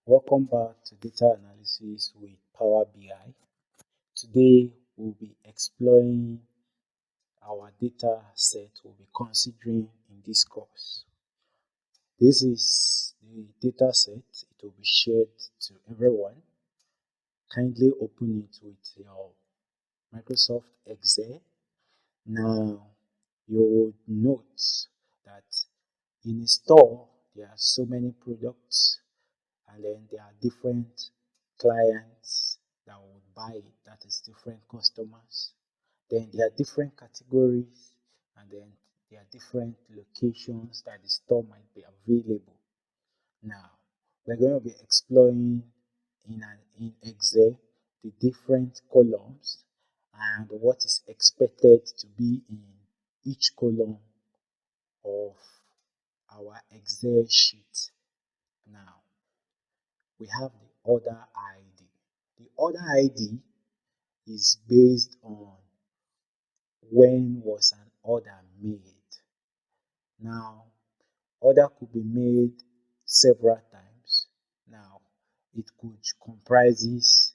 Welcome back to data analysis with Power BI. Today we'll be exploring our data set we'll be considering in this course. This is the data set. It will be shared to everyone. Kindly open it with your Microsoft Excel. Now you would note that in a store there are so many products and then there are different clients that would buy it, that is different customers. Then there are different categories and then there are different locations that the store might be available. Now we're going to be exploring in Excel the different columns and what is expected to be in each column of our Excel sheet. Now we have the order ID. The order ID is based on when was an order made. Now, order could be made several times. Now, it could comprises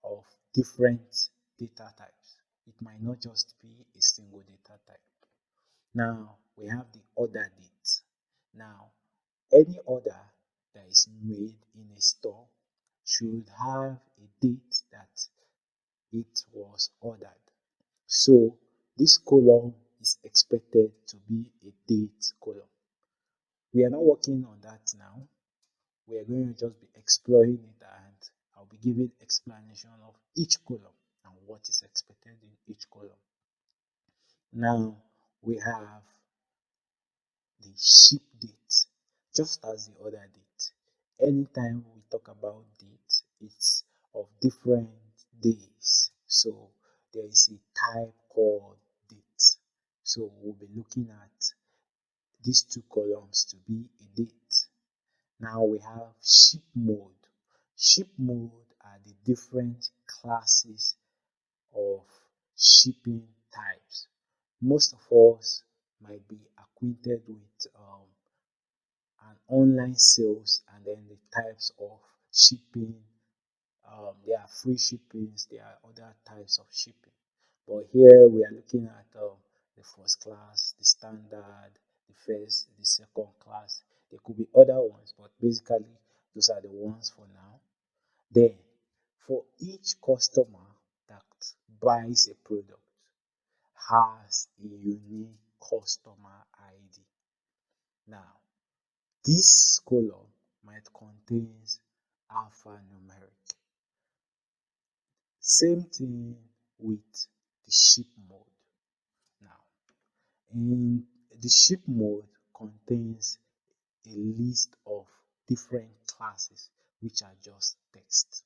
of different data types. It might not just be a single data type. Now, we have the order date. Now, any order that is made in a store should have a date that it was ordered. So this column is expected to be a date column. We are not working on that now. We are going to just be exploring it and I'll be giving explanation of each column and what is expected in each column. Now we have the ship date, just as the other date. Anytime we talk about date, it's of different days. So there is a type called date. So we'll be looking at these two columns to be a date. Now we have ship mode. Ship mode are the different classes of shipping types. Most of us might be acquainted with an online sales and then the types of shipping. There are free shippings, there are other types of shipping. But here we are looking at the first class, the standard, the first, the second class. There could be other ones, but basically those are the ones for now. Then, for each customer that buys a product has a unique customer ID. Now, this column might contain alphanumeric. Same thing with the ship mode. Now, in the ship mode contains a list of different classes which are just text.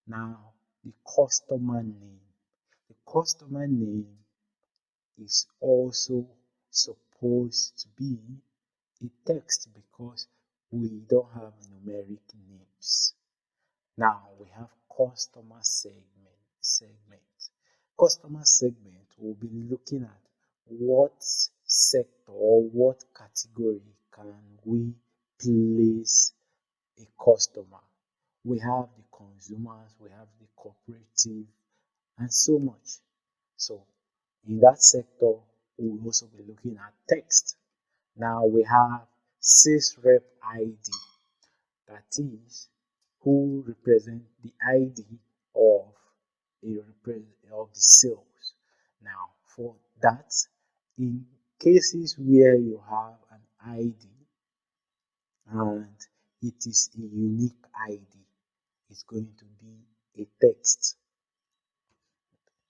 Now, the customer name. The customer name is also supposed to be a text because we don't have numeric names. Now we have customer segment. Customer segment will be looking at what sector or what category can we place a customer. We have the consumers, we have the cooperative, and so much. So in that sector, we will also be looking at text. Now we have sales rep ID, that is who represent the ID of of the sales. Now for that, in cases where you have an ID and it is a unique ID, it's going to be a text.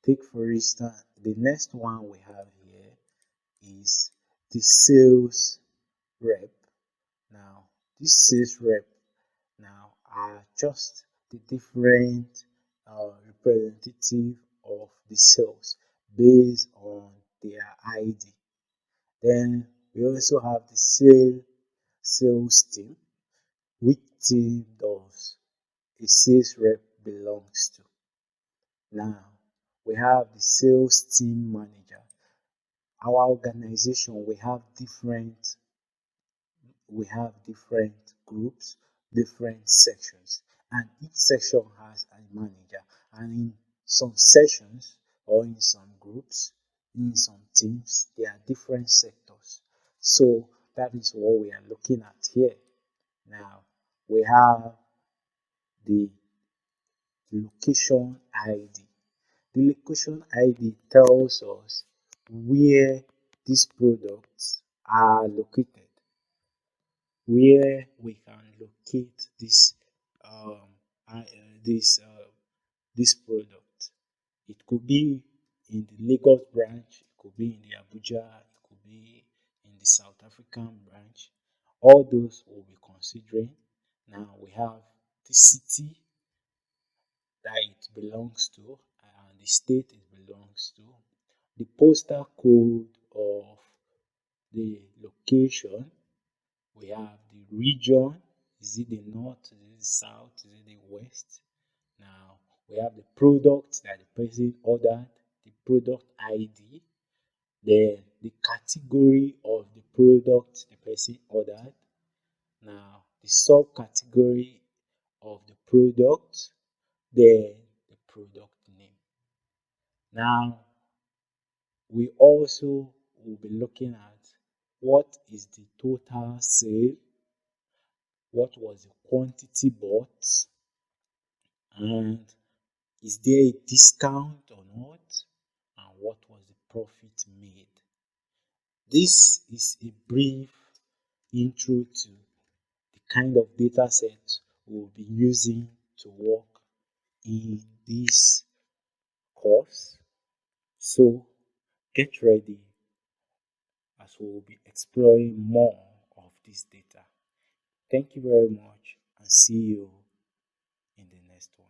Take for instance, the next one we have here is the sales rep. Now, this sales rep now are just the different representative of the sales based on their ID. Then we also have the sales team. Which team does a sales rep belongs to? Now we have the sales team manager. Our organization we have different groups, different sections, and each section has a manager. And in some sessions or in some groups, in some teams, there are different sectors. So that is what we are looking at here. Now we have the location ID. The location ID tells us where these products are located, where we can locate um, uh, this uh, this product. It could be in the Lagos branch, it could be in the Abuja, it could be in the South African branch. All those we'll be considering. Now we have the city that it belongs to and the state it belongs to, the postal code of the location. We have the region. Is it the north? Is it the south? Is it the west? Now we have the product that the person ordered, the product ID, then the category of the product the person ordered. Now the subcategory of the product, then the product name. Now we also will be looking at what is the total sale, what was the quantity bought, and is there a discount or not, and what was the profit made. This is a brief intro to the kind of data set we'll be using to work in this course. So get ready as we will be exploring more of this data. Thank you very much and see you in the next one.